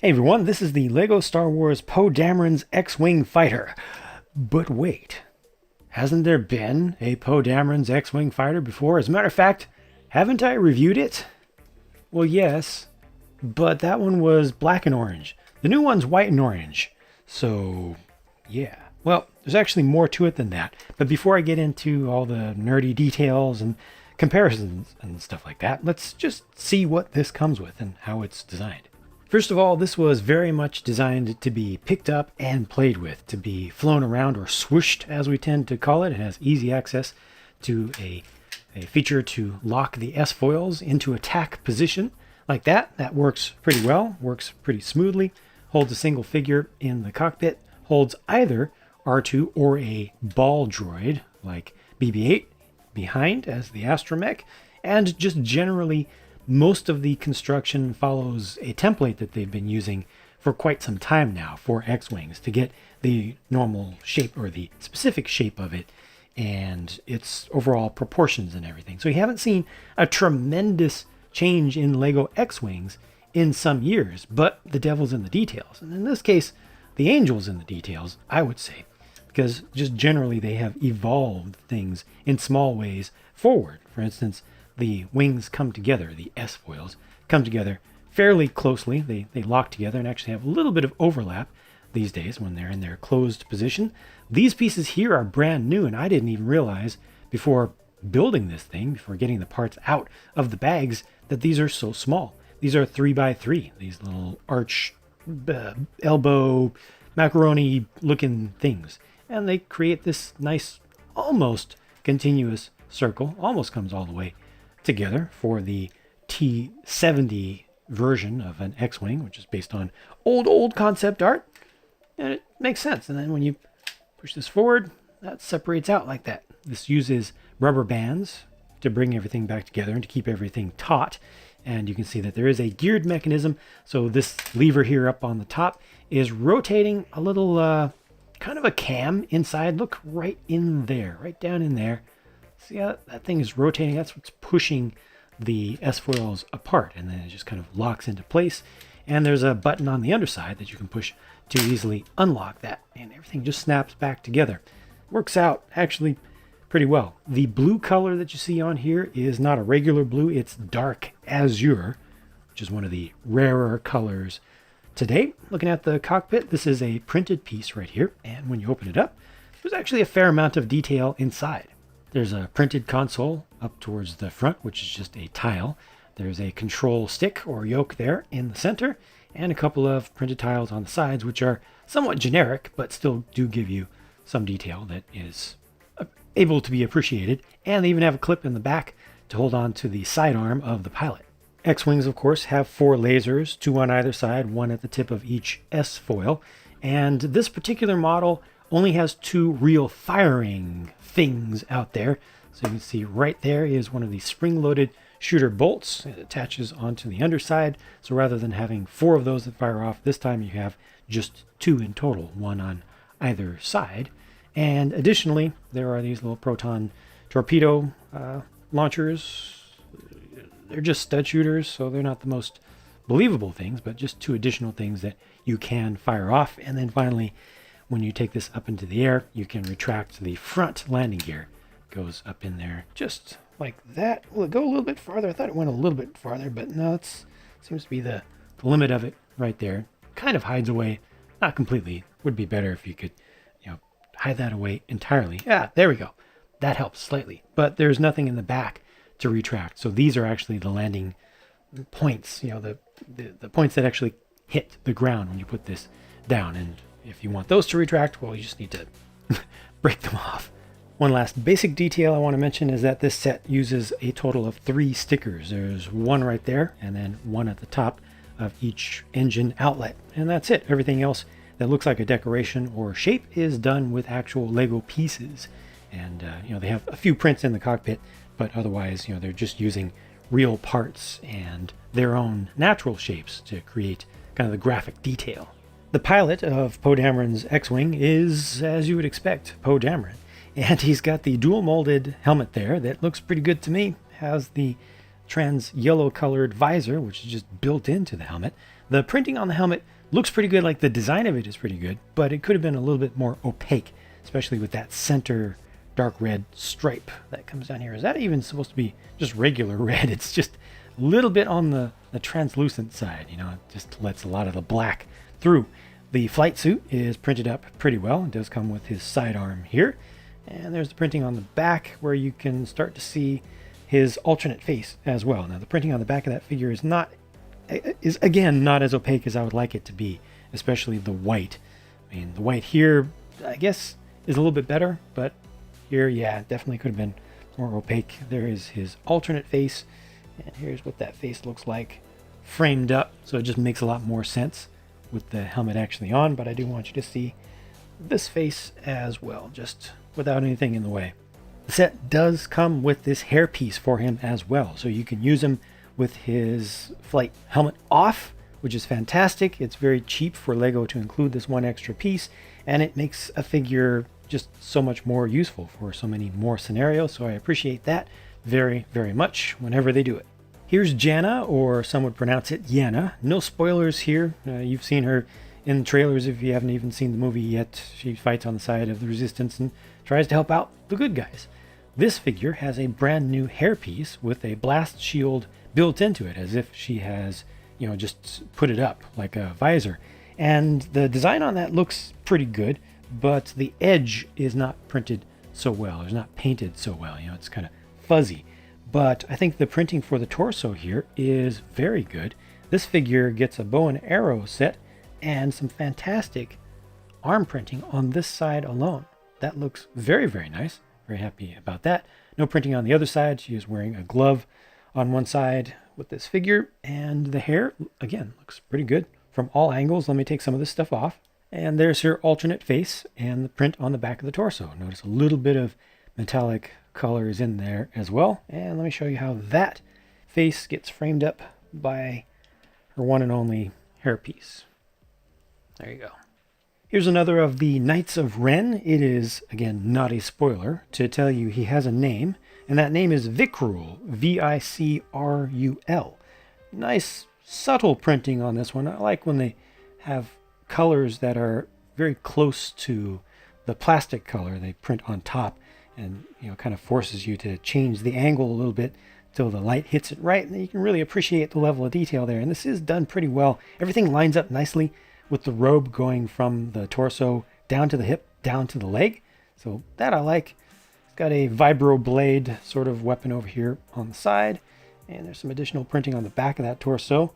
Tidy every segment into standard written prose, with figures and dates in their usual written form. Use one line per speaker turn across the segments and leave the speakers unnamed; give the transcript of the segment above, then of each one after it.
Hey everyone, this is the LEGO Star Wars Poe Dameron's X-Wing fighter. But wait, hasn't there been a Poe Dameron's X-Wing fighter before? As a matter of fact, haven't I reviewed it? Well, yes, but that one was black and orange. The new one's white and orange. So, yeah. Well, there's actually more to it than that. But before I get into all the nerdy details and comparisons and stuff like that, let's just see what this comes with and how it's designed. First of all, this was very much designed to be picked up and played with, to be flown around or swooshed, as we tend to call it. It has easy access to a feature to lock the S-foils into attack position like that. That works pretty well, works pretty smoothly, holds a single figure in the cockpit, holds either R2 or a ball droid like BB-8 behind as the astromech, and just generally most of the construction follows a template that they've been using for quite some time now for X-Wings to get the normal shape or the specific shape of it and its overall proportions and everything. So you haven't seen a tremendous change in LEGO X-Wings in some years, but the devil's in the details. And in this case, the angel's in the details, I would say, because just generally they have evolved things in small ways forward. For instance, the wings come together, the S-foils come together fairly closely. They lock together and actually have a little bit of overlap these days when they're in their closed position. These pieces here are brand new, and I didn't even realize before building this thing, before getting the parts out of the bags, that these are so small. These are 3x3, these little arch elbow macaroni looking things. And they create this nice, almost continuous circle, almost comes all the way together for the T70 version of an X-Wing, which is based on old concept art. And it makes sense. And then when you push this forward, that separates out like that. This uses rubber bands to bring everything back together and to keep everything taut. And you can see that there is a geared mechanism. So this lever here up on the top is rotating a little kind of a cam inside. Look right in there, right down in there. See how that thing is rotating? That's what's pushing the S-foils apart, and then it just kind of locks into place. And there's a button on the underside that you can push to easily unlock that, and everything just snaps back together. Works out actually pretty well. The blue color that you see on here is not a regular blue, it's dark azure, which is one of the rarer colors today. Looking at the cockpit, this is a printed piece right here, and when you open it up, there's actually a fair amount of detail inside. There's a printed console up towards the front, which is just a tile. There's a control stick or yoke there in the center, and a couple of printed tiles on the sides, which are somewhat generic, but still do give you some detail that is able to be appreciated. And they even have a clip in the back to hold on to the sidearm of the pilot. X-Wings, of course, have 4 lasers, 2 on either side, 1 at the tip of each S-foil. And this particular model only has 2 real firing things out there. So you can see right there is one of the spring-loaded shooter bolts. It attaches onto the underside. So rather than having 4 of those that fire off, this time you have just 2 in total, 1 on either side. And additionally, there are these little proton torpedo launchers. They're just stud shooters, so they're not the most believable things, but just 2 additional things that you can fire off. And then finally, when you take this up into the air, you can retract the front landing gear. It goes up in there just like that. Will it go a little bit farther? I thought it went a little bit farther, but no, it seems to be the limit of it right there. Kind of hides away, not completely. Would be better if you could, hide that away entirely. Yeah, there we go. That helps slightly, but there's nothing in the back to retract. So these are actually the landing points, the points that actually hit the ground when you put this down. And if you want those to retract, well, you just need to break them off. One last basic detail I want to mention is that this set uses a total of 3 stickers. There's 1 right there, and then 1 at the top of each engine outlet. And that's it. Everything else that looks like a decoration or shape is done with actual Lego pieces. And, they have a few prints in the cockpit, but otherwise, they're just using real parts and their own natural shapes to create kind of the graphic detail. The pilot of Poe Dameron's X-Wing is, as you would expect, Poe Dameron. And he's got the dual molded helmet there that looks pretty good to me. Has the trans yellow colored visor, which is just built into the helmet. The printing on the helmet looks pretty good, like the design of it is pretty good, but it could have been a little bit more opaque, especially with that center dark red stripe that comes down here. Is that even supposed to be just regular red? It's just a little bit on the translucent side, you know, it just lets a lot of the black through. The flight suit is printed up pretty well. It does come with his sidearm here. And there's the printing on the back where you can start to see his alternate face as well. Now the printing on the back of that figure is again not as opaque as I would like it to be, especially the white. I mean, the white here, I guess, is a little bit better, but here, yeah, it definitely could have been more opaque. There is his alternate face, and here's what that face looks like framed up, so it just makes a lot more sense with the helmet actually on, but I do want you to see this face as well, just without anything in the way. The set does come with this hairpiece for him as well, so you can use him with his flight helmet off, which is fantastic. It's very cheap for Lego to include this one extra piece, and it makes a figure just so much more useful for so many more scenarios, so I appreciate that very, very much whenever they do it. Here's Jana, or some would pronounce it Yana. No spoilers here. You've seen her in the trailers if you haven't even seen the movie yet. She fights on the side of the Resistance and tries to help out the good guys. This figure has a brand new hairpiece with a blast shield built into it, as if she has, you know, just put it up like a visor. And the design on that looks pretty good, but the edge is not printed so well. It's not painted so well. You know, it's kind of fuzzy. But I think the printing for the torso here is very good. This figure gets a bow and arrow set and some fantastic arm printing on this side alone. That looks very, very nice. Very happy about that. No printing on the other side. She is wearing a glove on one side with this figure, and the hair, again, looks pretty good from all angles. Let me take some of this stuff off. And there's her alternate face and the print on the back of the torso. Notice a little bit of metallic colors in there as well. And let me show you how that face gets framed up by her one and only hairpiece. There you go. Here's another of the Knights of Ren. It is, again, not a spoiler to tell you he has a name, and that name is Vicrul, V-I-C-R-U-L. Nice, subtle printing on this one. I like when they have colors that are very close to the plastic color they print on top, and, you know, kind of forces you to change the angle a little bit till the light hits it right, and then you can really appreciate the level of detail there. And this is done pretty well. Everything lines up nicely with the robe going from the torso down to the hip, down to the leg. So that I like. It's got a vibro blade sort of weapon over here on the side, and there's some additional printing on the back of that torso,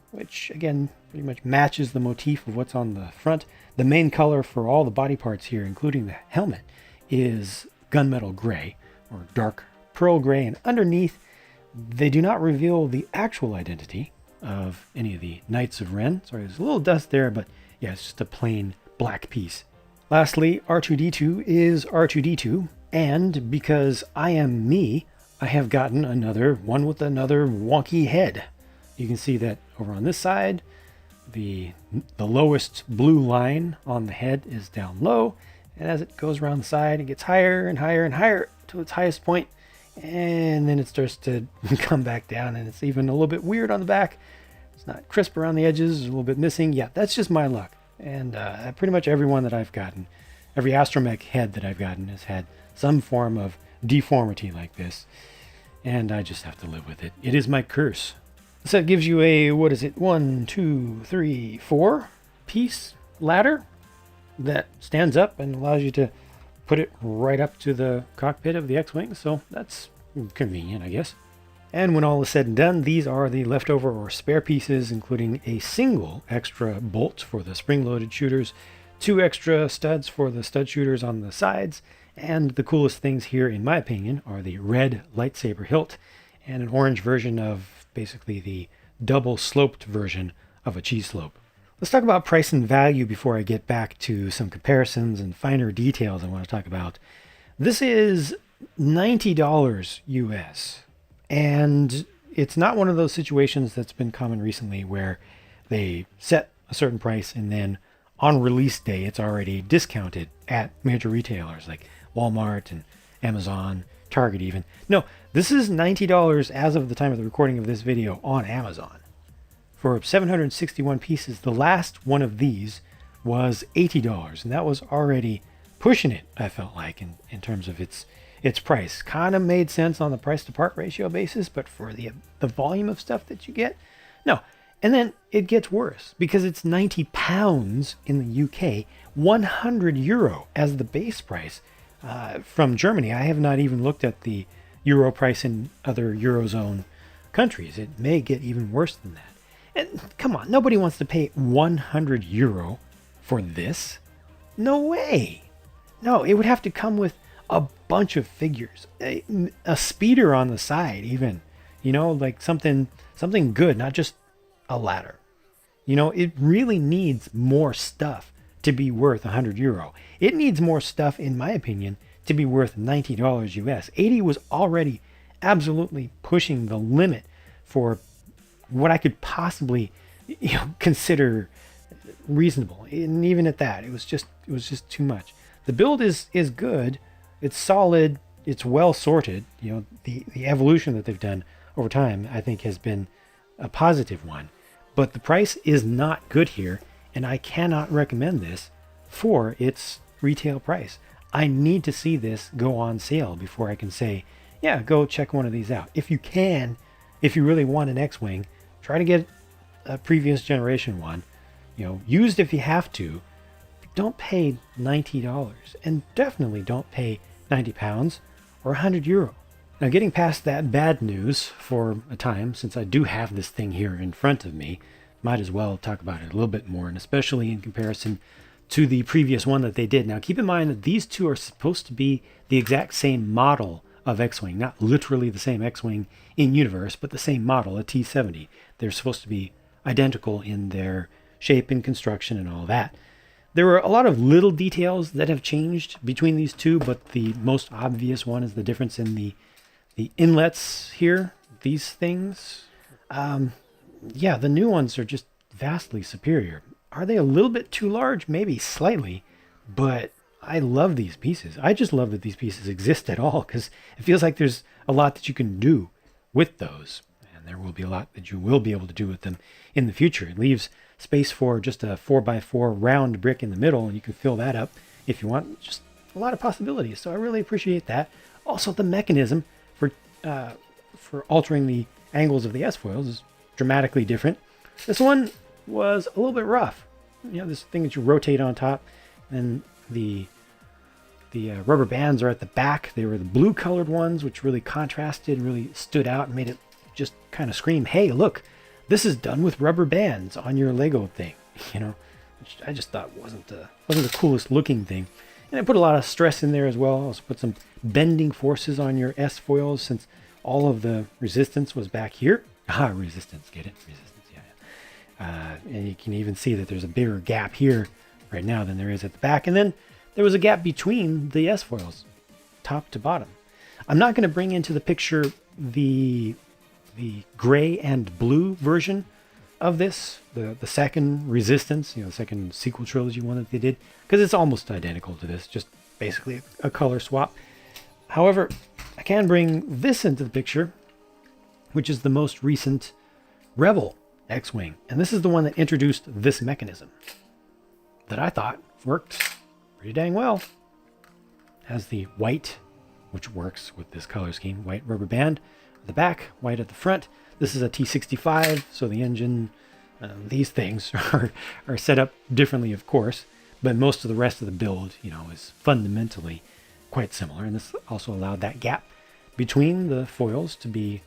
which again pretty much matches the motif of what's on the front. The main color for all the body parts here, including the helmet, is gunmetal gray or dark pearl gray, and underneath they do not reveal the actual identity of any of the Knights of Ren. Sorry, there's a little dust there, but yeah, it's just a plain black piece. Lastly, R2-D2 is R2-D2, and because I am me, I have gotten another one with another wonky head. You can see that over on this side, the lowest blue line on the head is down low, and as it goes around the side, it gets higher and higher and higher to its highest point, and then it starts to come back down, and it's even a little bit weird on the back. It's not crisp around the edges, a little bit missing. Yeah, that's just my luck. And pretty much every one that I've gotten, every astromech head that I've gotten has had some form of deformity like this, and I just have to live with it. It is my curse. So it gives you a, what is it, 1, 2, 3, 4 piece ladder that stands up and allows you to put it right up to the cockpit of the X-Wing, so that's convenient, I guess. And when all is said and done, these are the leftover or spare pieces, including a single extra bolt for the spring-loaded shooters, 2 extra studs for the stud shooters on the sides, and the coolest things here, in my opinion, are the red lightsaber hilt and an orange version of basically the double-sloped version of a cheese slope. Let's talk about price and value before I get back to some comparisons and finer details I want to talk about. This is $90 US. And it's not one of those situations that's been common recently where they set a certain price and then on release day it's already discounted at major retailers like Walmart and Amazon, Target even. No, this is $90 as of the time of the recording of this video on Amazon for 761 pieces. The last one of these was $80, and that was already pushing it, I felt like, in terms of its price. Kind of made sense on the price to part ratio basis, but for the volume of stuff that you get, no. And then it gets worse because it's £90 in the UK, €100 as the base price from Germany. I have not even looked at the euro price in other Eurozone countries. It may get even worse than that. And come on, nobody wants to pay €100 for this. No way. No, it would have to come with a bunch of figures, a speeder on the side even, like something good, not just a ladder. It really needs more stuff to be worth €100. It needs more stuff, in my opinion, to be worth $90 US. 80 was already absolutely pushing the limit for what I could possibly consider reasonable. And even at that, it was just too much. The build is good, it's solid, it's well sorted. The evolution that they've done over time, I think, has been a positive one. But the price is not good here, and I cannot recommend this for its retail price. I need to see this go on sale before I can say, yeah, go check one of these out. If you really want an X-Wing, try to get a previous generation one, used if you have to. Don't pay $90, and definitely don't pay £90 or €100. Now, getting past that bad news for a time, since I do have this thing here in front of me, might as well talk about it a little bit more, and especially in comparison to the previous one that they did. Now, keep in mind that these two are supposed to be the exact same model of X-Wing, not literally the same X-Wing in universe, but the same model, a T-70. They're supposed to be identical in their shape and construction and all that. There were a lot of little details that have changed between these two, but the most obvious one is the difference in the inlets here, these things. Yeah, the new ones are just vastly superior. Are they a little bit too large? Maybe slightly, but I love these pieces. I just love that these pieces exist at all, because it feels like there's a lot that you can do with those, and there will be a lot that you will be able to do with them in the future. It leaves space for just a 4x4 round brick in the middle, and you can fill that up if you want. Just a lot of possibilities, so I really appreciate that. Also, the mechanism for altering the angles of the S-foils is dramatically different. This one was a little bit rough. This thing that you rotate on top, and the rubber bands are at the back. They were the blue colored ones, which really contrasted, really stood out, and made it just kind of scream, hey, look, this is done with rubber bands on your Lego thing, which I just thought wasn't the coolest looking thing. And I put a lot of stress in there as well. I also put some bending forces on your S-foils, since all of the resistance was back here. Resistance, get it? Resistance, yeah. And you can even see that there's a bigger gap here right now than there is at the back. And then there was a gap between the S-foils, top to bottom. I'm not going to bring into the picture the gray and blue version of this, the second Resistance, the second sequel trilogy one that they did, because it's almost identical to this, just basically a color swap. However, I can bring this into the picture, which is the most recent Rebel X-Wing, and this is the one that introduced this mechanism that I thought worked pretty dang well. Has the white, which works with this color scheme, white rubber band at the back, white at the front. This is a T65, so the engine, these things are set up differently, of course, but most of the rest of the build, is fundamentally quite similar. And this also allowed that gap between the foils to be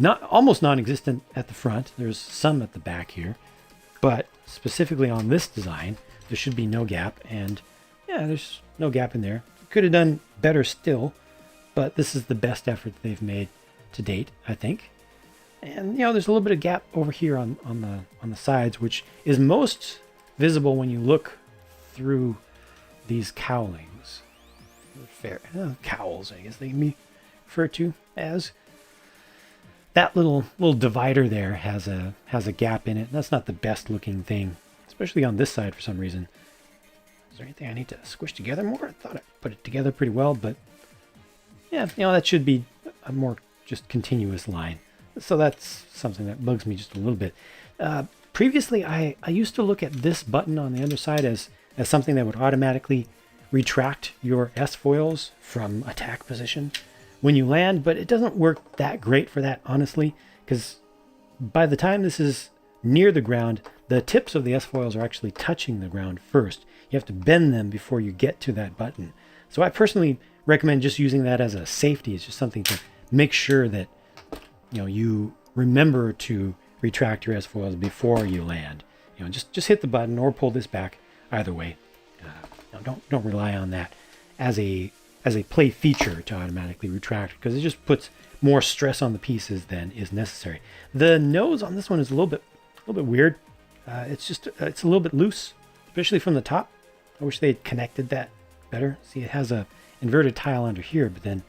almost non-existent at the front. There's some at the back here, but specifically on this design, there should be no gap, and yeah, there's no gap in there. Could have done better still, but this is the best effort that they've made to date, I think. And there's a little bit of gap over here on the sides, which is most visible when you look through these cowlings. Cowls, I guess they can be referred to as. That little divider there has a gap in it. That's not the best looking thing, especially on this side for some reason. Is there anything I need to squish together more? I thought I put it together pretty well, but yeah, that should be a more just continuous line. So that's something that bugs me just a little bit. Previously, I used to look at this button on the underside as something that would automatically retract your S-foils from attack position when you land, but it doesn't work that great for that, honestly, because by the time this is near the ground, the tips of the S-foils are actually touching the ground first. You have to bend them before you get to that button. So I personally recommend just using that as a safety. It's just something to make sure that you remember to retract your S-foils before you land. Just hit the button or pull this back. Either way, don't rely on that as a play feature to automatically retract, because it just puts more stress on the pieces than is necessary. The nose on this one is a little bit weird. It's a little bit loose, especially from the top. I wish they had connected that better. See, it has a inverted tile under here, but then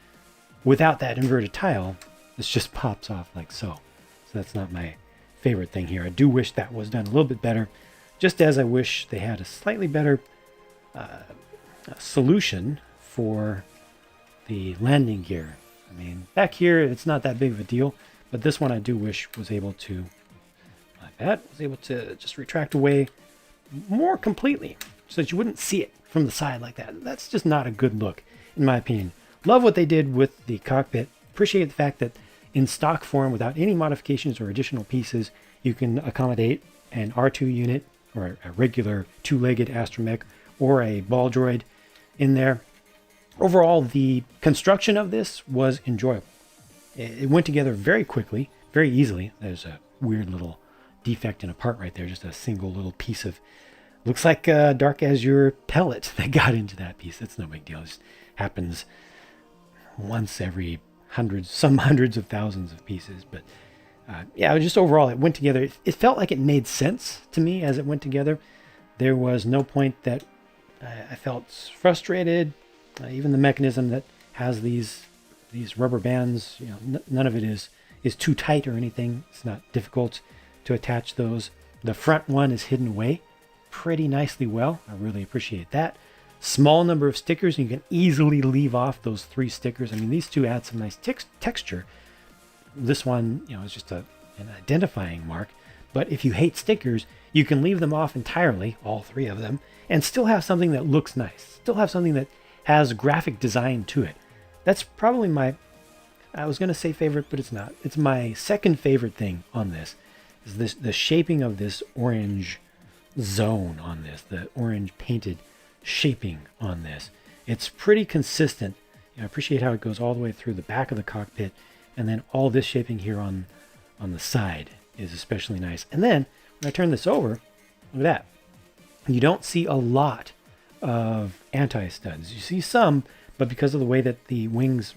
without that inverted tile, this just pops off like so. So that's not my favorite thing here. I do wish that was done a little bit better, just as I wish they had a slightly better solution for the landing gear. I mean, back here, it's not that big of a deal, but this one I do wish was able to, like that, was able to just retract away more completely so that you wouldn't see it from the side like that. That's just not a good look, in my opinion. Love what they did with the cockpit. Appreciate the fact that in stock form, without any modifications or additional pieces, you can accommodate an R2 unit or a regular two-legged astromech or a ball droid in there. Overall, the construction of this was enjoyable. It went together very quickly, very easily. There's a weird little defect in a part right there, just a single little piece of, looks like a Dark Azure pellet that got into that piece. It's no big deal. It just happens once every some hundreds of thousands of pieces. But yeah, just overall, it went together. It felt like it made sense to me as it went together. There was no point that I felt frustrated. Even the mechanism that has these rubber bands, none of it is too tight or anything. It's not difficult to attach those. The front one is hidden away pretty nicely well. I really appreciate that. Small number of stickers. You can easily leave off those 3 stickers. I mean, these two add some nice texture. This one, is just an identifying mark. But if you hate stickers, you can leave them off entirely, all 3 of them, and still have something that looks nice. Still have something that has graphic design to it. That's probably I was going to say favorite, but it's not. It's my second favorite thing on this. Is the shaping of this orange zone on this, the orange painted shaping on this. It's pretty consistent. I appreciate how it goes all the way through the back of the cockpit, and then all this shaping here on the side is especially nice. And then when I turn this over, look at that. You don't see a lot of anti-studs. You see some, but because of the way that the wings,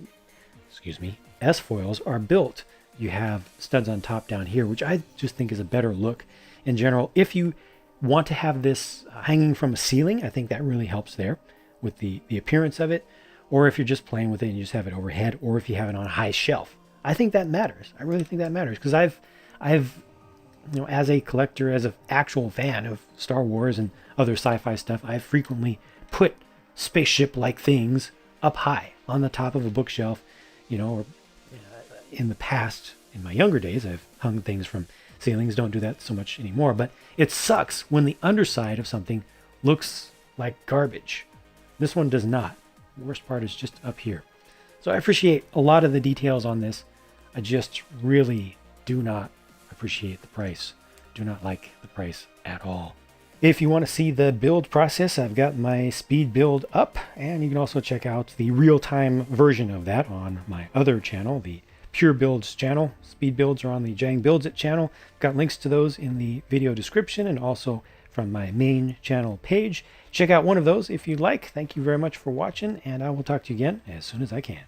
S-foils are built, you have studs on top down here, which I just think is a better look in general. If you want to have this hanging from a ceiling, I think that really helps there with the appearance of it. Or if you're just playing with it and you just have it overhead, or if you have it on a high shelf, I think that matters. I really think that matters, because I've as a collector, as an actual fan of Star Wars and other sci-fi stuff, I've frequently put spaceship-like things up high on the top of a bookshelf, or in the past, in my younger days, I've hung things from ceilings. Don't do that so much anymore, but it sucks when the underside of something looks like garbage. This one does not. The worst part is just up here. So I appreciate a lot of the details on this. I just really do not appreciate the price. Do not like the price at all. If you want to see the build process, I've got my speed build up, and you can also check out the real-time version of that on my other channel, the Pure Builds channel. Speed builds are on the JANG Builds It channel. I've got links to those in the video description and also from my main channel page. Check out one of those if you'd like. Thank you very much for watching, and I will talk to you again as soon as I can.